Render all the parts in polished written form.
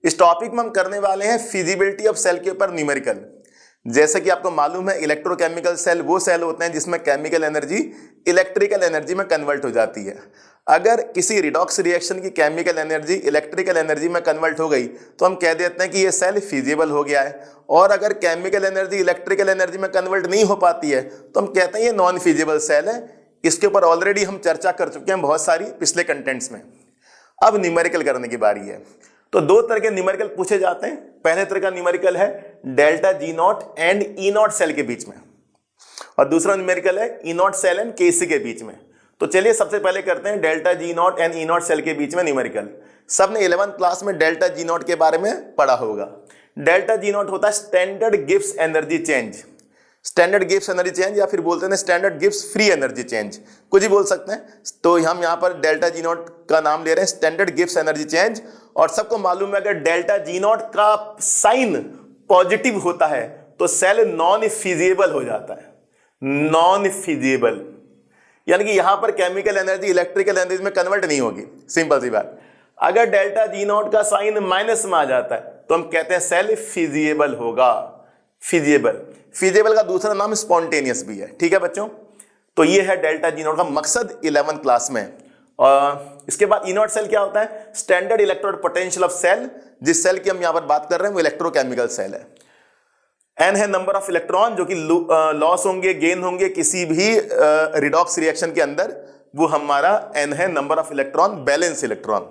इस टॉपिक में हम करने वाले हैं फिजिबिलिटी ऑफ सेल के ऊपर न्यूमेरिकल। जैसे कि आपको मालूम है इलेक्ट्रोकेमिकल सेल वो सेल होते हैं जिसमें केमिकल एनर्जी इलेक्ट्रिकल एनर्जी में कन्वर्ट हो जाती है। अगर किसी रिडॉक्स रिएक्शन की केमिकल एनर्जी इलेक्ट्रिकल एनर्जी में कन्वर्ट हो गई तो हम कह देते हैं कि ये सेल फिजिबल हो गया है। और अगर केमिकल एनर्जी इलेक्ट्रिकल एनर्जी में कन्वर्ट नहीं हो पाती है तो हम कहते हैं ये नॉन फिजिबल सेल है। इसके ऊपर ऑलरेडी हम चर्चा कर चुके हैं बहुत सारी पिछले कंटेंट्स में। अब न्यूमेरिकल करने की बारी है। तो दो तरह के न्यूमेरिकल पूछे जाते हैं। पहले तरह का न्यूमेरिकल है delta G naught and E naught cell के बीच में, और दूसरा न्यूमेरिकल है E naught cell and KC के बीच में। तो चलिए सबसे पहले करते हैं delta G naught and E naught cell के बीच में न्यूमेरिकल। सबने 11th क्लास में डेल्टा जी नॉट के बारे में पढ़ा होगा। डेल्टा जी नॉट होता है standard Gibbs energy change, standard Gibbs energy change, या फिर बोलते हैं standard Gibbs free energy change, कुछ ही बोल सकते हैं। तो हम यहाँ पर डेल्टा जी नॉट का नाम ले रहे हैं स्टैंडर्ड गिब्स एनर्जी चेंज। और सबको मालूम है अगर डेल्टा जी नॉट का साइन पॉजिटिव होता है तो सेल नॉन फिजिबल हो जाता है। नॉन फिजिबल यानी कि यहां पर केमिकल एनर्जी इलेक्ट्रिकल एनर्जी में कन्वर्ट नहीं होगी, सिंपल सी बात। अगर डेल्टा जी नॉट का साइन माइनस में आ जाता है तो हम कहते हैं सेल फिजिबल होगा। फिजिबल, फिजिबल का दूसरा नाम स्पॉन्टेनियस भी है, ठीक है बच्चों। तो ये है डेल्टा जी नॉट का मकसद 11th क्लास में। और इसके बाद ई नॉट सेल क्या होता है? Standard electrode potential of cell. जिस सेल की हम यहां पर बात कर रहे हैं वो इलेक्ट्रोकेमिकल सेल है। एन है नंबर ऑफ इलेक्ट्रॉन जो कि लॉस होंगे गेन होंगे किसी भी रिडॉक्स रिएक्शन के अंदर, वो हमारा एन है number of electron, balance electron.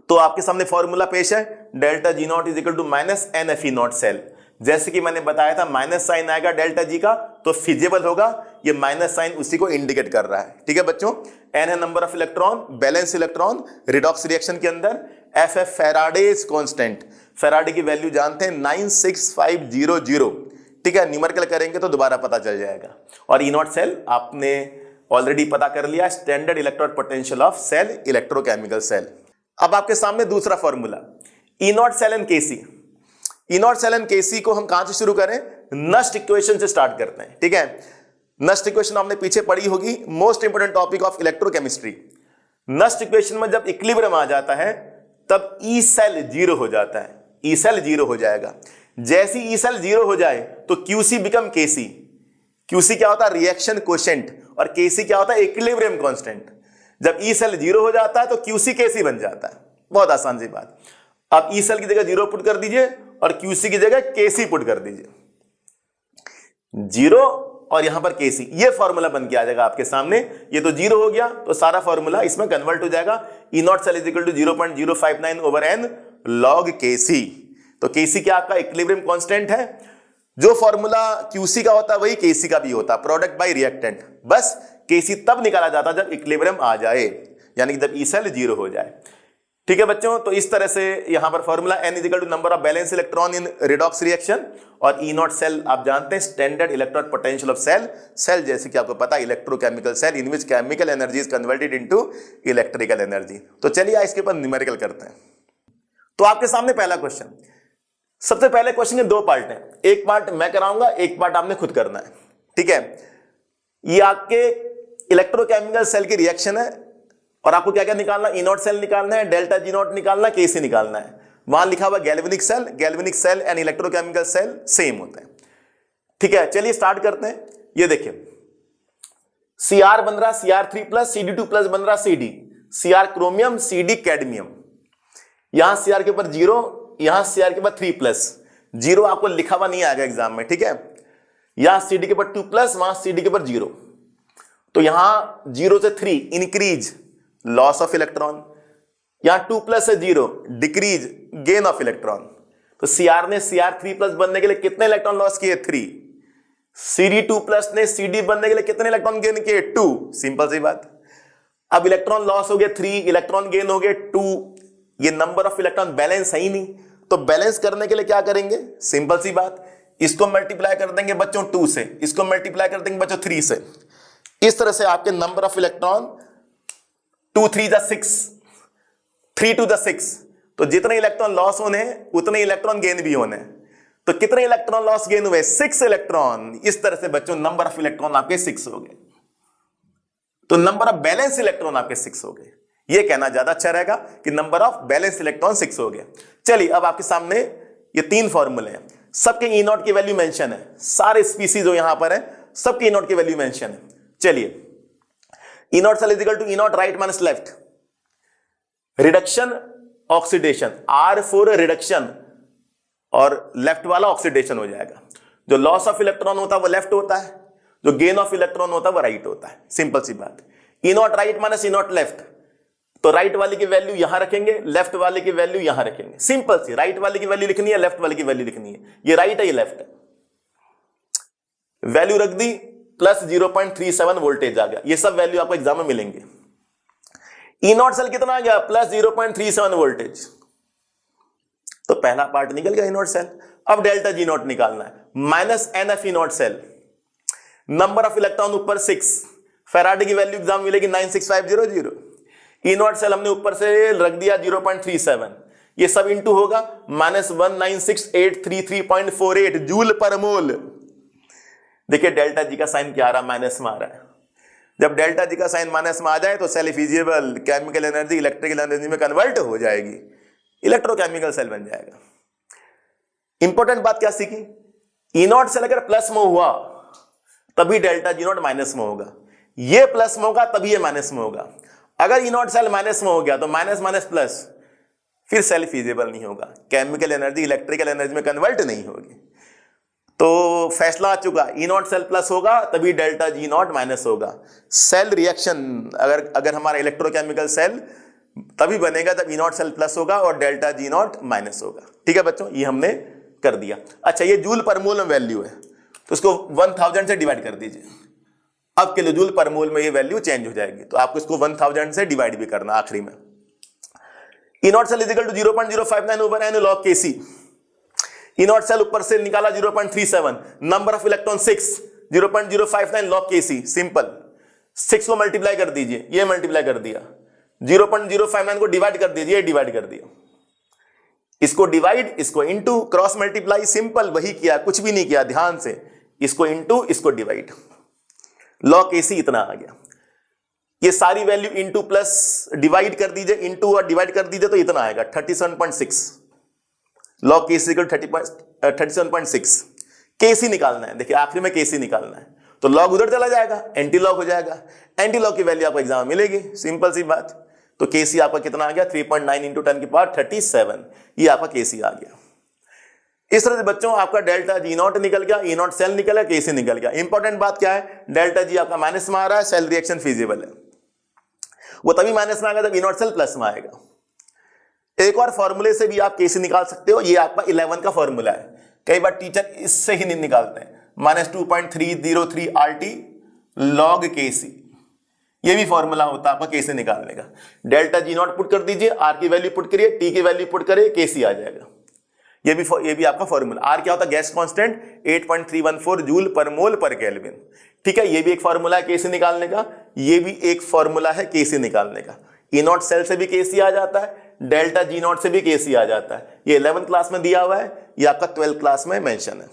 तो आपके सामने फॉर्मूला पेश है delta G naught is equal to minus n F E naught cell. जैसे कि मैंने बताया था माइनस साइन आएगा डेल्टा जी का तो फिजिबल होगा, ये माइनस साइन उसी को इंडिकेट कर रहा है, ठीक है बच्चों। एन है number of electron, balance electron redox reaction के अंदर। एफ है फैराडेज कांस्टेंट, फैराडे की वैल्यू जानते हैं 96500, ठीक है। न्यूमेरिकल करेंगे तो दोबारा पता चल जाएगा। और ई नॉट सेल आपने ऑलरेडी पता कर लिया, standard electrode potential of cell, electrochemical cell. अब आपके सामने दूसरा formula E naught cell and KC. E naught cell and KC को हम कहां से शुरू करें? नस्ट इक्वेशन से स्टार्ट करते हैं, ठीक है। नस्ट इक्वेशन आपने पीछे पढ़ी होगी, most important topic of electrochemistry. Nernst equation में जब इक्विलिब्रियम आ जाता है तब ई सेल जीरो हो जाता है, ई सेल जीरो हो जाएगा। जैसे ई सेल जीरो हो जाए तो क्यूसी बिकम केसी। क्यूसी क्या होता है? रिएक्शन कोशेंट, और केसी क्या होता है? Equilibrium constant. जब ई सेल जीरो हो जाता है तो क्यूसी केसी बन जाता है। बहुत आसान सी बात। आप ई सेल की जगह जीरो पुट कर दीजिए और क्यूसी की जगह केसी पुट कर दीजिए, जीरो और यहां पर केसी, ये फॉर्मूला बन के आ जाएगा आपके सामने। ये तो जीरो हो गया तो सारा फॉर्मूला इसमें कन्वर्ट हो जाएगा। E naught cell is equal to 0.059 over N log KC. तो केसी क्या आपका इक्विलिब्रियम कांस्टेंट है। जो फॉर्मूला क्यूसी का होता है वही केसी का भी होता है, प्रोडक्ट बाय रिएक्टेंट। बस केसी तब निकाला जाता जब इक्विलिब्रियम आ जाए, यानी कि जब ई सेल जीरो हो जाए, ठीक है बच्चों। तो इस तरह से यहां पर formula n is equal to number of balance electron in redox reaction. और ई नॉट सेल आप जानते हैं standard electrode potential of cell. Cell जैसे कि आपको पता है electrochemical cell in which chemical energy is converted into electrical energy. तो चलिए इसके ऊपर न्यूमेरिकल करते हैं। तो आपके सामने पहला क्वेश्चन, सबसे पहले क्वेश्चन के दो पार्ट हैं, एक पार्ट मैं कराऊंगा, एक पार्ट आपने खुद करना है, ठीक है। ये आपके इलेक्ट्रोकेमिकल सेल की रिएक्शन है और आपको क्या क्या निकालना? ई नॉट सेल निकालना है, डेल्टा जी नॉट निकालना है, केसी निकालना है। वहां लिखा हुआ galvanic cell and electrochemical cell same होते हैं, ठीक है। चलिए स्टार्ट करते हैं। ये देखिए Cr बन रहा Cr3 प्लस Cd2 प्लस बन रहा Cd, Cr chromium Cd cadmium. यहां Cr के ऊपर जीरो, यहां Cr के ऊपर 3 प्लस, जीरो आपको लिखा हुआ नहीं आएगा एग्जाम में, ठीक है। यहां Cd के ऊपर 2 प्लस, वहां Cd के ऊपर जीरो। तो यहां 0 से 3 इंक्रीज, लॉस ऑफ इलेक्ट्रॉन। यहां 2 प्लस से 0 डिक्रीज, गेन ऑफ इलेक्ट्रॉन। तो Cr ने Cr3 प्लस बनने के लिए कितने इलेक्ट्रॉन लॉस किए? 3। Cd2 प्लस ने Cd बनने के लिए कितने इलेक्ट्रॉन गेन किए? 2। सिंपल सी बात। अब इलेक्ट्रॉन लॉस हो गए 3, इलेक्ट्रॉन गेन हो गए 2। ये नंबर ऑफ इलेक्ट्रॉन बैलेंस है ही नहीं, तो बैलेंस करने के लिए क्या करेंगे? सिंपल सी बात, इसको मल्टीप्लाई कर देंगे बच्चों 2 से, इसको मल्टीप्लाई कर देंगे बच्चों 3 से। इस तरह से आपके नंबर ऑफ इलेक्ट्रॉन 2 3 जा 6, 3 2 जा 6। तो जितने इलेक्ट्रॉन लॉस होने उतने इलेक्ट्रॉन गेन भी होने। तो कितने इलेक्ट्रॉन लॉस गेन हुए? 6 इलेक्ट्रॉन। इस तरह से बच्चों नंबर ऑफ इलेक्ट्रॉन आपके 6 हो गए। तो नंबर ऑफ बैलेंस इलेक्ट्रॉन आपके 6 हो गए। ये कहना ज्यादा अच्छा रहेगा कि नंबर ऑफ बैलेंस इलेक्ट्रॉन 6 हो गया। चलिए अब आपके सामने ये 3 फॉर्मूले हैं, सबके ई नॉट की वैल्यू मेंशन है, सारे स्पीसीज जो यहां पर है सबके ई नॉट की वैल्यू मेंशन है। चलिए E naught cell is equal to E naught right minus left, reduction oxidation, R for reduction और लेफ्ट वाला ऑक्सीडेशन हो जाएगा। जो लॉस ऑफ इलेक्ट्रॉन होता है वो लेफ्ट होता है, जो गेन ऑफ इलेक्ट्रॉन होता है वो राइट होता है। सिंपल सी बात। E naught right minus E naught left, तो राइट वाले की वैल्यू यहां रखेंगे, लेफ्ट वाले की वैल्यू यहां रखेंगे। सिंपल सी, राइट वाले की वैल्यू लिखनी है, लेफ्ट वाले की वैल्यू लिखनी है। ये राइट है ये लेफ्ट है, वैल्यू रख दी, प्लस 0.37 वोल्टेज आ गया। ये सब वैल्यू आपको एग्जाम में मिलेंगे। ई नॉट सेल कितना आ गया, प्लस 0.37 वोल्टेज, तो पहला पार्ट निकल गया ई नॉट सेल। अब डेल्टा जी नॉट निकालना है, minus n F E naught cell, number of electron ऊपर 6, फैराडे की वैल्यू एग्जाम मिलेगी 96500। ई नॉट सेल हमने ऊपर से रख दिया 0.37, ये सब इंटू होगा माइनस 196,833.48 जूल पर मोल। देखिए डेल्टा जी का साइन क्या आ रहा, माइनस में आ रहा है। जब डेल्टा जी का साइन माइनस में आ जाए तो cell feasible chemical energy electrical energy में कन्वर्ट हो जाएगी, इलेक्ट्रोकेमिकल सेल बन जाएगा। इंपॉर्टेंट बात क्या सीखी, ई नॉट सेल अगर प्लस में हुआ तभी डेल्टा जी नॉट माइनस में होगा, ये प्लस में होगा तभी ये माइनस में होगा। अगर ई नॉट सेल माइनस में हो गया तो माइनस माइनस प्लस, फिर सेल फिजिबल नहीं होगा, केमिकल एनर्जी इलेक्ट्रिकल एनर्जी में कन्वर्ट नहीं होगी। तो फैसला आ चुका, ई नॉट सेल प्लस होगा तभी डेल्टा जी नॉट माइनस होगा। सेल रिएक्शन अगर हमारा इलेक्ट्रोकेमिकल सेल तभी बनेगा जब ई नॉट सेल प्लस होगा और डेल्टा जी नॉट माइनस होगा। ठीक है बच्चों, ये हमने कर दिया। अच्छा, ये जूल पर मोल में वैल्यू है तो इसको 1000 से डिवाइड कर दीजिए। अब किलो जूल पर मोल में ये वैल्यू चेंज हो जाएगी, तो आपको इसको 1000 से डिवाइड भी करना आखिरी में। E naught cell is equal to 0.059 over N log KC. E naught cell ऊपर से निकाला 0.37, number of electron 6, 0.059 log KC. Simple, 6 को मल्टीप्लाई कर दीजिए, ये मल्टीप्लाई कर दिया, 0.059 को डिवाइड कर दीजिए, डिवाइड कर दिया, इसको डिवाइड, इसको इनटू, क्रॉस मल्टीप्लाई, सिंपल वही किया, कुछ भी नहीं किया, ध्यान से इसको इनटू, इसको डिवाइड, लॉग एसी इतना आ गया। ये सारी वैल्यू इनटू प्लस डिवाइड कर दीजिए, इनटू और डिवाइड कर दीजिए तो इतना आएगा 37.6, लॉग केसी इक्वल 37.6। केसी निकालना है, देखिए आखिरी में केसी निकालना है, तो लॉग उधर चला जाएगा, एंटी लॉग हो जाएगा, एंटी लॉग की वैल्यू आपको एग्जाम में मिलेगी, सिंपल सी बात। तो केसी आपका कितना आ गया, 3.9 इंटू 10 की पावर 37, ये आपका केसी आ गया। इस तरह से बच्चों आपका डेल्टा जी नॉट निकल गया, ई नॉट सेल निकल गया, केसी निकल गया। इंपॉर्टेंट बात क्या है, डेल्टा जी आपका माइनस में आ रहा है, सेल रिएक्शन फिजिबल है, वो तभी माइनस में आएगा जब ई नॉट सेल प्लस में आएगा। एक और फॉर्मूले से भी आप केसी निकाल सकते हो, ये आपका 11 का फॉर्मूला है, कई बार टीचर इससे ही नहीं निकालते हैं, -2.303 RT log केसी, ये भी फॉर्मूला होता है आपका केसी निकालने का। डेल्टा जी नॉट पुट कर दीजिए, आर की वैल्यू पुट करिए, टी की वैल्यू पुट करिए, केसी आ जाएगा। ये भी आपका फॉर्मूला। आर क्या होता है, गैस कांस्टेंट 8.314 जूल पर मोल पर केल्विन। ठीक है, ये भी एक फॉर्मूला है केसी निकालने का, ये भी एक फॉर्मूला है केसी निकालने का। ई नॉट सेल से भी केसी आ जाता है, डेल्टा जी नॉट से भी केसी आ जाता है। ये 11th क्लास में दिया हुआ है, ये आपका 12th क्लास में मेंशन है।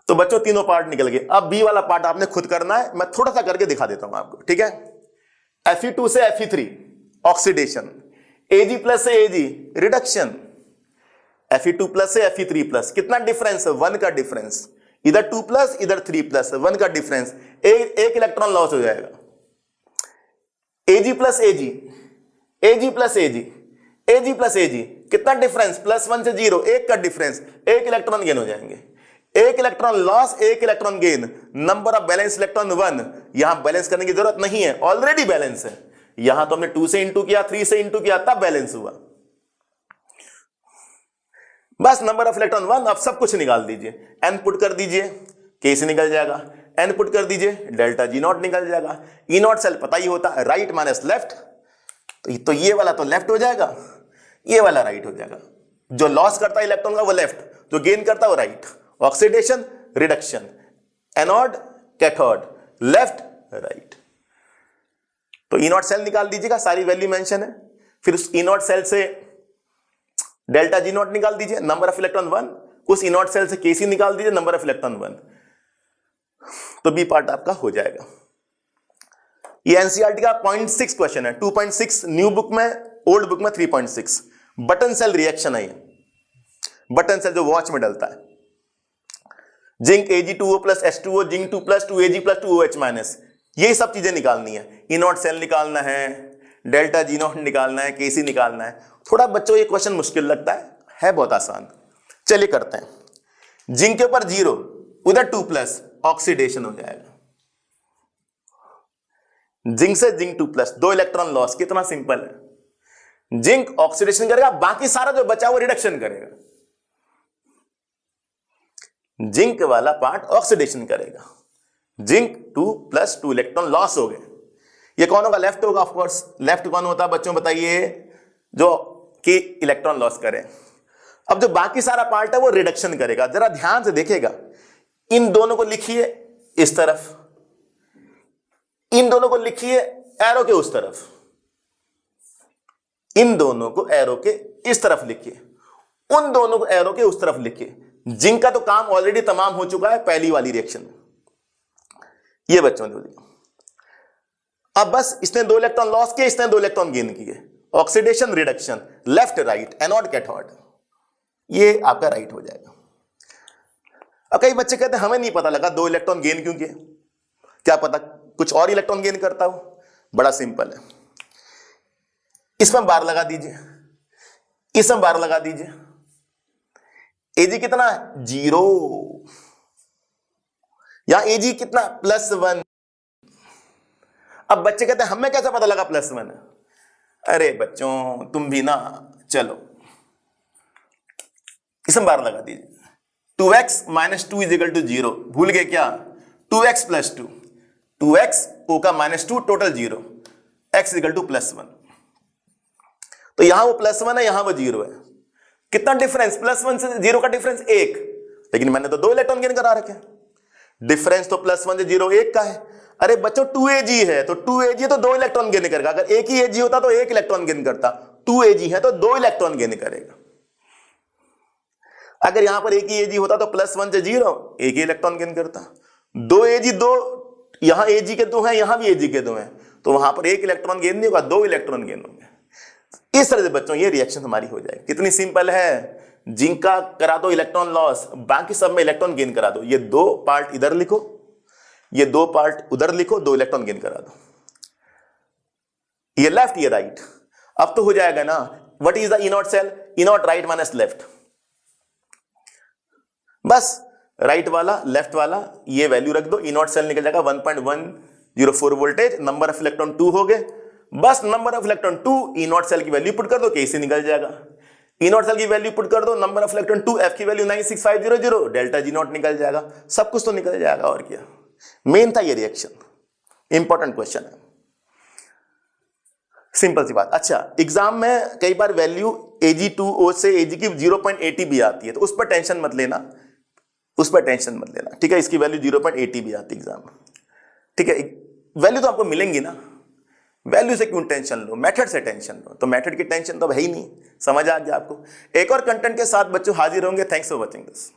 तो बच्चों तीनों पार्ट निकल गए। अब बी वाला पार्ट आपने खुद करना है, मैं थोड़ा सा करके दिखा देता हूं आपको। ठीक है, Fe2 से Fe3 ऑक्सीडेशन, Ag प्लस से Ag रिडक्शन, Fe2 प्लस से Fe3 प्लस, कितना डिफरेंस है, 1 का डिफरेंस, इधर 2 प्लस इधर 3 प्लस, 1 का डिफरेंस, एक इलेक्ट्रॉन लॉस हो जाएगा। Ag plus Ag, Ag plus Ag, Ag plus Ag, कितना डिफरेंस, +1 से 0, 1 का डिफरेंस, एक इलेक्ट्रॉन गेन हो जाएंगे। एक इलेक्ट्रॉन लॉस, एक electron gain, number of balance electron 1। यहां बैलेंस करने की जरूरत नहीं है, ऑलरेडी बैलेंस है। यहां तो हमने 2 से इंटू किया, 3 से इंटू किया, तब बैलेंस हुआ। बस नंबर ऑफ इलेक्ट्रॉन 1, अब सब कुछ निकाल दीजिए, एन पुट कर दीजिए, केसी निकल जाएगा, एन पुट कर दीजिए, डेल्टा जी नॉट निकल जाएगा। ई नॉट सेल पता ही होता है, राइट माइनस लेफ्ट, तो ये वाला तो लेफ्ट हो जाएगा, ये वाला राइट हो जाएगा। जो लॉस करता है इलेक्ट्रॉन का वो लेफ्ट, जो गेन करता है वो right. Oxidation, reduction, anode, cathode, left right. तो ई नॉट सेल निकाल दीजिएगा, सारी वैल्यू मेंशन है। फिर उस ई नॉट सेल से डेल्टा जी नॉट निकाल दीजिए, नंबर ऑफ इलेक्ट्रॉन 1। उस ई नॉट सेल से केसी निकाल दीजिए, नंबर ऑफ इलेक्ट्रॉन 1। तो बी पार्ट आपका हो जाएगा। ये एनसीईआरटी का 0.6 क्वेश्चन है, 2.6 न्यू बुक में, ओल्ड बुक में 3.6। बटन सेल रिएक्शन है ये, बटन सेल जो वॉच में डलता है। Zinc Ag2O plus H2O, zinc 2 plus 2Ag plus 2OH minus, यही सब चीजें निकालनी है। ई नॉट सेल निकालना है, डेल्टा जी नॉट निकालना है, केसी निकालना है। थोड़ा बच्चों ये क्वेश्चन मुश्किल लगता है बहुत आसान। चलिए करते हैं। जिंक के ऊपर 0, उधर 2 प्लस, ऑक्सीडेशन हो जाएगा। जिंक से जिंक 2 प्लस, 2 इलेक्ट्रॉन लॉस, कितना सिंपल है। जिंक ऑक्सीडेशन करेगा, बाकी सारा जो बचा वो रिडक्शन करेगा। जिंक वाला पार्ट ऑक्सीडेशन करेगा। जिंक 2 प्लस 2 इलेक्ट्रॉन लॉस हो गए। ये कौन होगा? लेफ्ट होगा ऑफ कोर्स। लेफ्ट कौन होता है बच्चों बताइए? जो कि इलेक्ट्रॉन लॉस करे। अब जो बाकी सारा पार्ट है वो रिडक्शन करेगा। जरा ध्यान से देखिएगा, इन दोनों को लिखिए इस तरफ, इन दोनों को लिखिए एरो के उस तरफ, इन दोनों को एरो के इस तरफ लिखिए, उन दोनों को एरो के उस तरफ लिखिए। जिंक का तो काम ऑलरेडी तमाम हो चुका है पहली वाली रिएक्शन में। ये बच्चों ने दिया। अब बस इसने 2 इलेक्ट्रॉन लॉस किए, इसने 2 इलेक्ट्रॉन गेन किए। Oxidation reduction, left right, anode cathode, ये आपका राइट हो जाएगा। अब कई बच्चे कहते हैं हमें नहीं पता लगा 2 इलेक्ट्रॉन गेन क्यों किए, क्या पता कुछ और इलेक्ट्रॉन गेन करता हो। बड़ा सिंपल है, इसमें बार लगा दीजिए, इसमें बार लगा दीजिए। Ag कितना है? 0। यहां Ag कितना? +1। अब बच्चे कहते हैं हमें कैसे पता लगा +1 है? अरे बच्चों तुम भी ना, चलो इसमें बार लगा दीजिए। 2x - 2 = 0, भूल गए क्या? 2x + 2, 2x O का -2 टोटल 0, x = +1। तो यहां वो +1 है, यहां वो 0 है। कितना डिफरेंस? +1 से 0 का डिफरेंस 1, लेकिन मैंने तो 2 इलेक्ट्रॉन गेन करा रखे हैं। डिफरेंस तो +1 से 0 1 का है। अरे बच्चों 2Ag है तो 2Ag तो 2 इलेक्ट्रॉन गेन करेगा। अगर एक ही Ag होता तो 1 इलेक्ट्रॉन गेन करता, 2Ag है तो 2 इलेक्ट्रॉन गेन करेगा। अगर यहां पर एक ही Ag होता तो +1 से 0 1 ही इलेक्ट्रॉन गेन करता। 2 Ag 2, यहां Ag के 2 हैं, यहां भी Ag के 2 हैं, तो वहां पर 1 इलेक्ट्रॉन गेन नहीं होगा, 2 इलेक्ट्रॉन गेन होंगे। इस तरह से बच्चों ये रिएक्शन हमारी हो जाए। कितनी सिंपल है। जिंक का करा दो इलेक्ट्रॉन लॉस, बाकी सब में इलेक्ट्रॉन गेन करा दो। ये 2 पार्ट इधर लिखो, ये 2 पार्ट उधर लिखो, 2 इलेक्ट्रॉन गेन करा दो। ये लेफ्ट, ये राइट। अब तो हो जाएगा ना। What is the E naught cell? E naught right minus left. बस राइट वाला लेफ्ट वाला ये वैल्यू रख दो। ई नॉट सेल निकल जाएगा 1.104 वोल्टेज, नंबर ऑफ इलेक्ट्रॉन 2 हो गए। बस number of electron 2, E naught cell की वैल्यू पुट कर दो, केसी निकल जाएगा। ई नॉट सेल की वैल्यू पुट कर दो, नंबर ऑफ इलेक्ट्रॉन 2, एफ की वैल्यू 96500, डेल्टा जी नॉट निकल जाएगा। सब कुछ तो निकल जाएगा, और क्या। मेन था ये रिएक्शन, इंपॉर्टेंट क्वेश्चन है, सिंपल सी बात। अच्छा, एग्जाम में कई बार वैल्यू Ag2O से Ag की 0.80 भी आती है, तो उस पर टेंशन मत लेना, उस पर टेंशन मत लेना, ठीक है। इसकी वैल्यू 0.80 भी आती है एग्जाम में, ठीक है। वैल्यू तो आपको मिलेंगी ना, वैल्यू से क्यों टेंशन लो, मेथड से टेंशन लो। तो मेथड की टेंशन तो अब है ही नहीं, समझ आ गया आपको। एक और कंटेंट के साथ बच्चों हाजिर होंगे। Thanks for watching this.